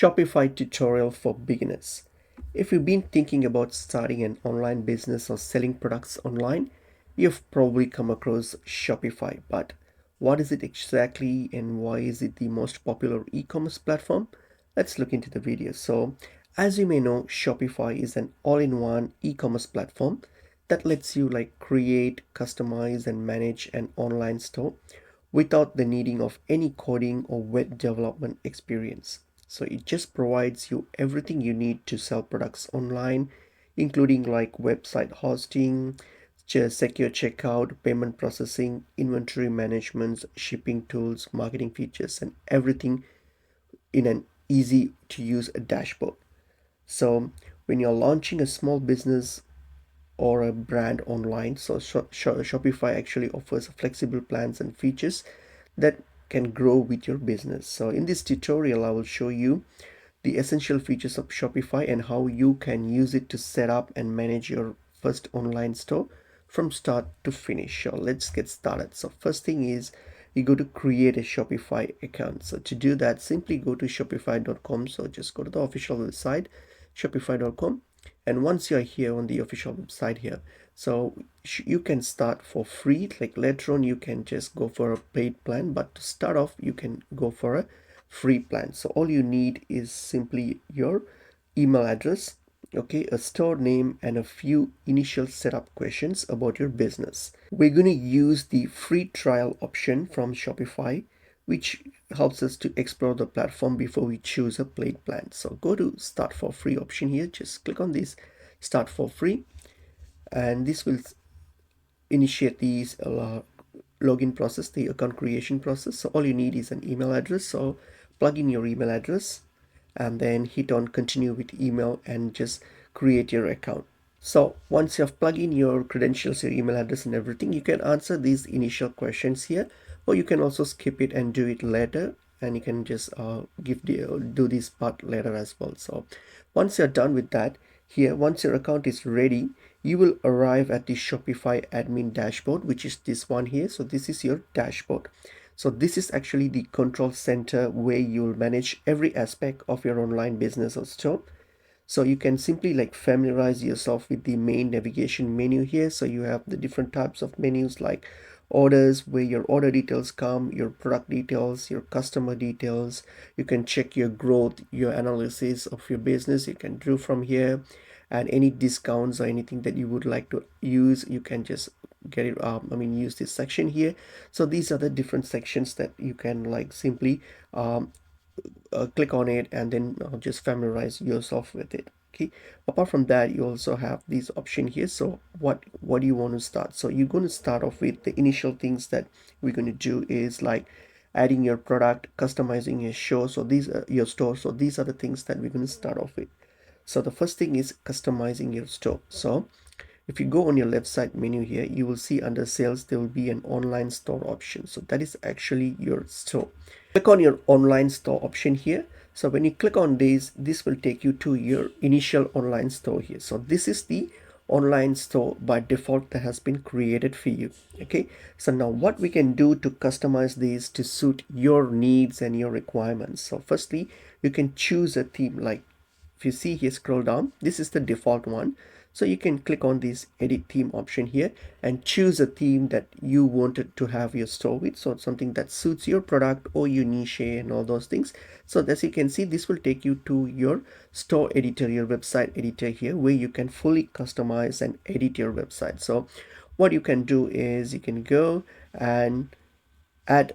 Shopify tutorial for beginners. If you've been thinking about starting an online business or selling products online, you've probably come across Shopify. But what is it exactly and why is it the most popular e-commerce platform? Let's look into the video. So, as you may know, Shopify is an all-in-one e-commerce platform that lets you create, customize and manage an online store without the needing of any coding or web development experience. So it just provides you everything you need to sell products online, including website hosting, secure checkout, payment processing, inventory management, shipping tools, marketing features, and everything in an easy to use dashboard. So when you're launching a small business or a brand online, so Shopify actually offers flexible plans and features that can grow with your business. So in this tutorial, I will show you the essential features of Shopify and how you can use it to set up and manage your first online store from start to finish. So let's get started. So first thing is you go to create a Shopify account. So to do that, simply go to shopify.com. So just go to the official website, shopify.com. And once you're here on the official website here, so you can start for free. Like later on, you can just go for a paid plan, but to start off, you can go for a free plan. So all you need is simply your email address, okay, a store name, and a few initial setup questions about your business. We're going to use the free trial option from Shopify, which helps us to explore the platform before we choose a paid plan. So go to start for free option here, just click on this start for free, and this will initiate these login process, the account creation process. So all you need is an email address. So plug in your email address and then hit on continue with email and just create your account. So once you have plugged in your credentials, your email address and everything, you can answer these initial questions here, or you can also skip it and do it later, and you can just do this part later as well. So once you're done with that, here, once your account is ready, you will arrive at the Shopify admin dashboard, which is this one here. So this is your dashboard. So this is actually the control center where you'll manage every aspect of your online business or store. So you can simply familiarize yourself with the main navigation menu here. So you have the different types of menus like orders, where your order details come, your product details, your customer details. You can check your growth, your analysis of your business. You can do from here, and any discounts or anything that you would like to use, you can just get it use this section here. So these are the different sections that you can simply click on it and then just familiarize yourself with it. Okay, apart from that, you also have this option here. So what do you want to start? So you're going to start off with the initial things that we're going to do is adding your product, customizing your show, so these are your store. So these are the things that we're going to start off with. So the first thing is customizing your store. So if you go on your left side menu here, you will see under sales there will be an online store option. So that is actually your store. Click on your online store option here. So when you click on this will take you to your initial online store here. So this is the online store by default that has been created for you. Okay, so now what we can do to customize these to suit your needs and your requirements. So firstly, you can choose a theme. Like if you see here, scroll down, this is the default one. So you can click on this edit theme option here and choose a theme that you wanted to have your store with. So it's something that suits your product or your niche and all those things. So as you can see, this will take you to your store editor, your website editor here, where you can fully customize and edit your website. So what you can do is you can go and add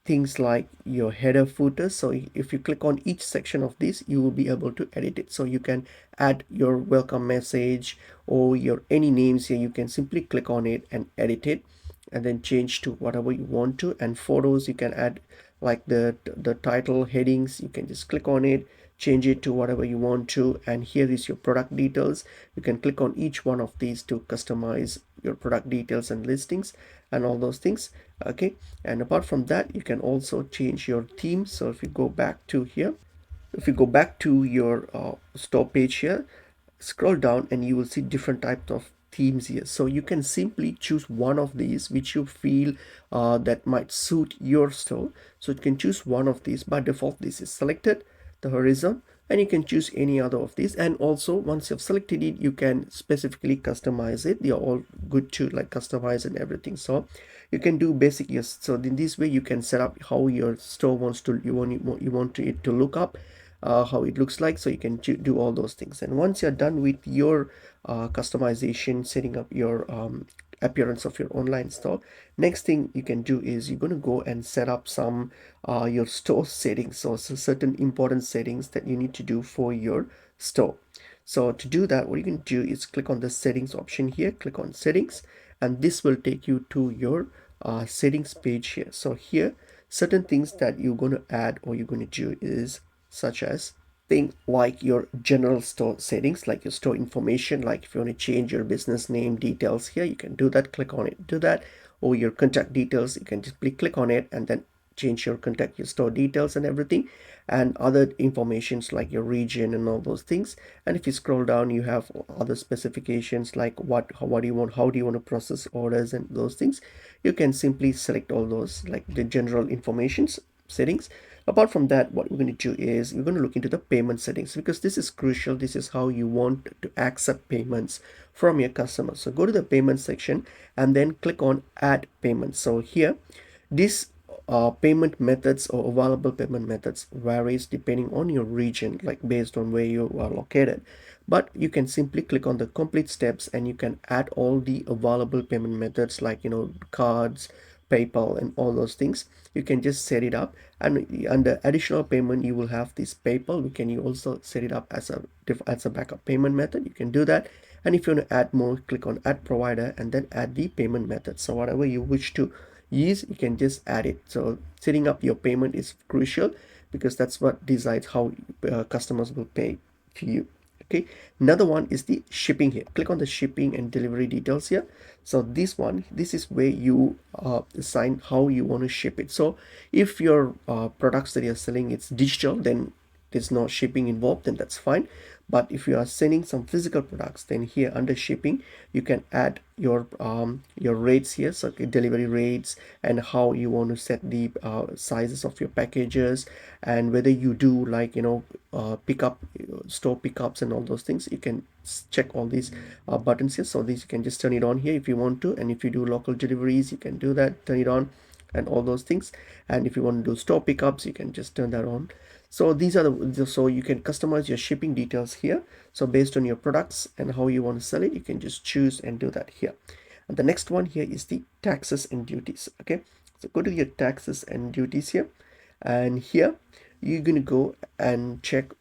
things like your header, footer. So if you click on each section of this, you will be able to edit it. So you can add your welcome message or your any names here. You can simply click on it and edit it and then change to whatever you want to. And photos, you can add like the title, headings. You can just click on it, change it to whatever you want to. And here is your product details. You can click on each one of these to customize your product details and listings and all those things. Okay, and apart from that, you can also change your theme. So if you go back to here, if you go back to your store page here, scroll down and you will see different types of themes here. So you can simply choose one of these which you feel that might suit your store. So you can choose one of these. By default, this is selected. the horizon, and you can choose any other of these. And also once you've selected it, you can specifically customize it. They're all good to like customize and everything. So you can do basic, yes. So in this way you can set up how your store wants to, you want it to look up, how it looks like. So you can do all those things. And once you're done with your customization, setting up your appearance of your online store, next thing you can do is you're going to go and set up some your store settings. So certain important settings that you need to do for your store. So to do that, what you can do is click on the settings option here, click on settings, and this will take you to your settings page here. So here, certain things that you're going to add or you're going to do is such as thing like your general store settings, like your store information. Like if you want to change your business name details here, you can do that, click on it, do that. Or your contact details, you can just click on it and then change your contact, your store details and everything, and other informations like your region and all those things. And if you scroll down, you have other specifications like what do you want, how do you want to process orders and those things. You can simply select all those, like the general informations settings. Apart from that, what we're going to do is we're going to look into the payment settings, because this is crucial. This is how you want to accept payments from your customers. So go to the payment section and then click on add payments. So here, this payment methods or available payment methods varies depending on your region, like based on where you are located. But you can simply click on the complete steps and you can add all the available payment methods, like cards, PayPal and all those things. You can just set it up, and under additional payment you will have this PayPal. You also set it up as a backup payment method. You can do that. And if you want to add more, click on add provider and then add the payment method. So whatever you wish to use, you can just add it. So setting up your payment is crucial, because that's what decides how customers will pay to you. Okay, another one is the shipping here. Click on the shipping and delivery details here. So this is where you assign how you want to ship it. So if your products that you're selling, it's digital, then there's no shipping involved, then that's fine. But if you are sending some physical products, then here under shipping you can add your rates here, so delivery rates, and how you want to set the sizes of your packages, and whether you do like pickup, store pickups and all those things. You can check all these buttons here. So these you can just turn it on here if you want to, and if you do local deliveries, you can do that, turn it on, and all those things. And if you want to do store pickups, you can just turn that on. So these are so you can customize your shipping details here. So based on your products and how you want to sell it, you can just choose and do that here. And the next one here is the taxes and duties. Okay, so go to your taxes and duties here, and here you're going to go and check.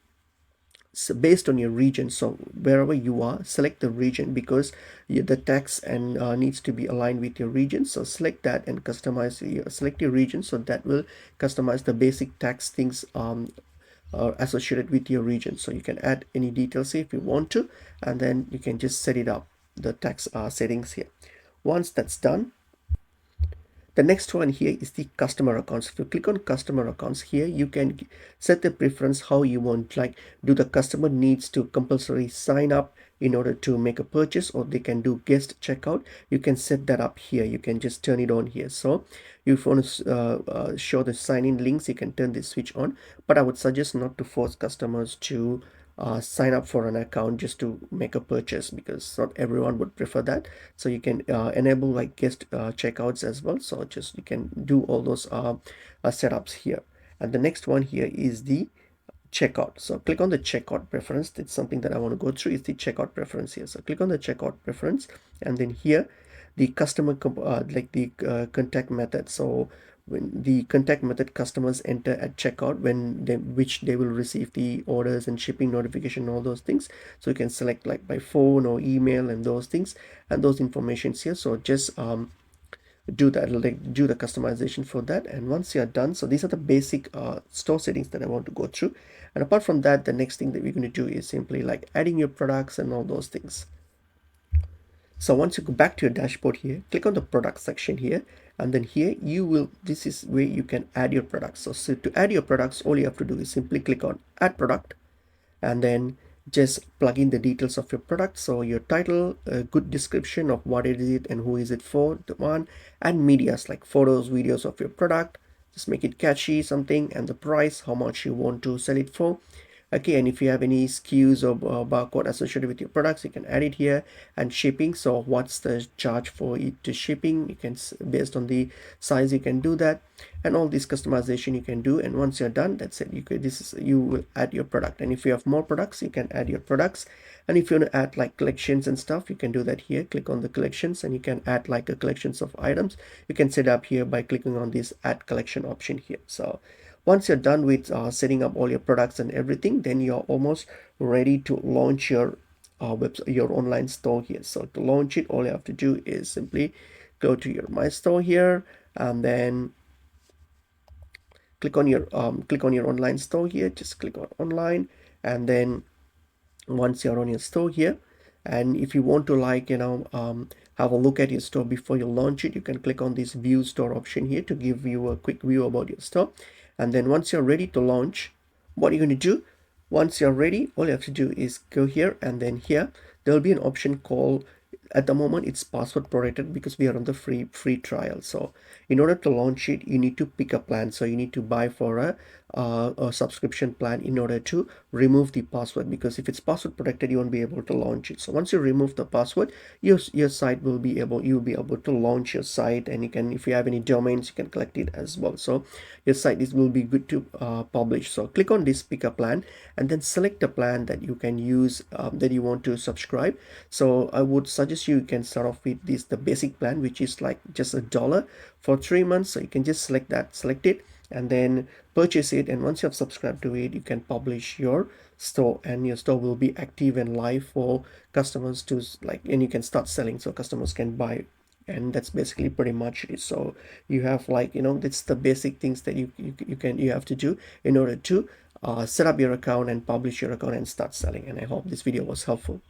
So based on your region, so wherever you are, select the region, because the tax and needs to be aligned with your region. So select that and customize select your region, so that will customize the basic tax things associated with your region. So you can add any details here if you want to, and then you can just set it up, the tax settings here. Once that's done, the next one here is the customer accounts. If you click on customer accounts here, you can set the preference how you want, like do the customer needs to compulsory sign up in order to make a purchase, or they can do guest checkout. You can set that up here. You can just turn it on here. So if you want to show the sign in links, you can turn this switch on, but I would suggest not to force customers to sign up for an account just to make a purchase, because not everyone would prefer that. So you can enable like guest checkouts as well. So just you can do all those setups here. And the next one here is the checkout. So click on the checkout preference. It's something that I want to go through, is the checkout preference here. So click on the checkout preference, and then here the customer like the contact method. So when the contact method customers enter at checkout, which they will receive the orders and shipping notification, all those things. So you can select like by phone or email and those things, and those informations here. So just do that, like do the customization for that. And once you're done, so these are the basic store settings that I want to go through. And apart from that, the next thing that we're going to do is simply like adding your products and all those things. So once you go back to your dashboard here, click on the product section here, and then here this is where you can add your products. So to add your products, all you have to do is simply click on add product, and then just plug in the details of your product. So your title, a good description of what it is and who is it for, the one, and medias like photos, videos of your product. just make it catchy something, and the price, how much you want to sell it for. Okay, and if you have any SKUs or barcode associated with your products, you can add it here. And shipping, so what's the charge for it to shipping, you can, based on the size, you can do that. And all this customization you can do, and once you're done, that's it. You will add your product, and if you have more products, you can add your products. And if you want to add like collections and stuff, you can do that here. Click on the collections, and you can add like a collections of items. You can set up here by clicking on this add collection option here. So once you're done with setting up all your products and everything, then you're almost ready to launch your your online store here. So to launch it, all you have to do is simply go to your my store here, and then click on your online store here. Just click on online, and then once you're on your store here, and if you want to like have a look at your store before you launch it, you can click on this view store option here to give you a quick view about your store. And then once you're ready to launch, what you're going to do, once you're ready, all you have to do is go here, and then here there'll be an option called, at the moment it's password protected because we are on the free trial. So in order to launch it, you need to pick a plan. So you need to buy for a subscription plan in order to remove the password, because if it's password protected, you won't be able to launch it. So once you remove the password, your site will be able, you'll be able to launch your site. And you can, if you have any domains, you can collect it as well. So your site will be good to publish. So click on this pick a plan, and then select a plan that you can use, that you want to subscribe. So I would suggest you can start off with this, the basic plan, which is like just $1 for 3 months. So you can just select it, and then purchase it. And once you have subscribed to it, you can publish your store, and your store will be active and live for customers to like, and you can start selling so customers can buy. And that's basically pretty much it. So you have like, that's the basic things that you have to do in order to set up your account and publish your account and start selling. And I hope this video was helpful.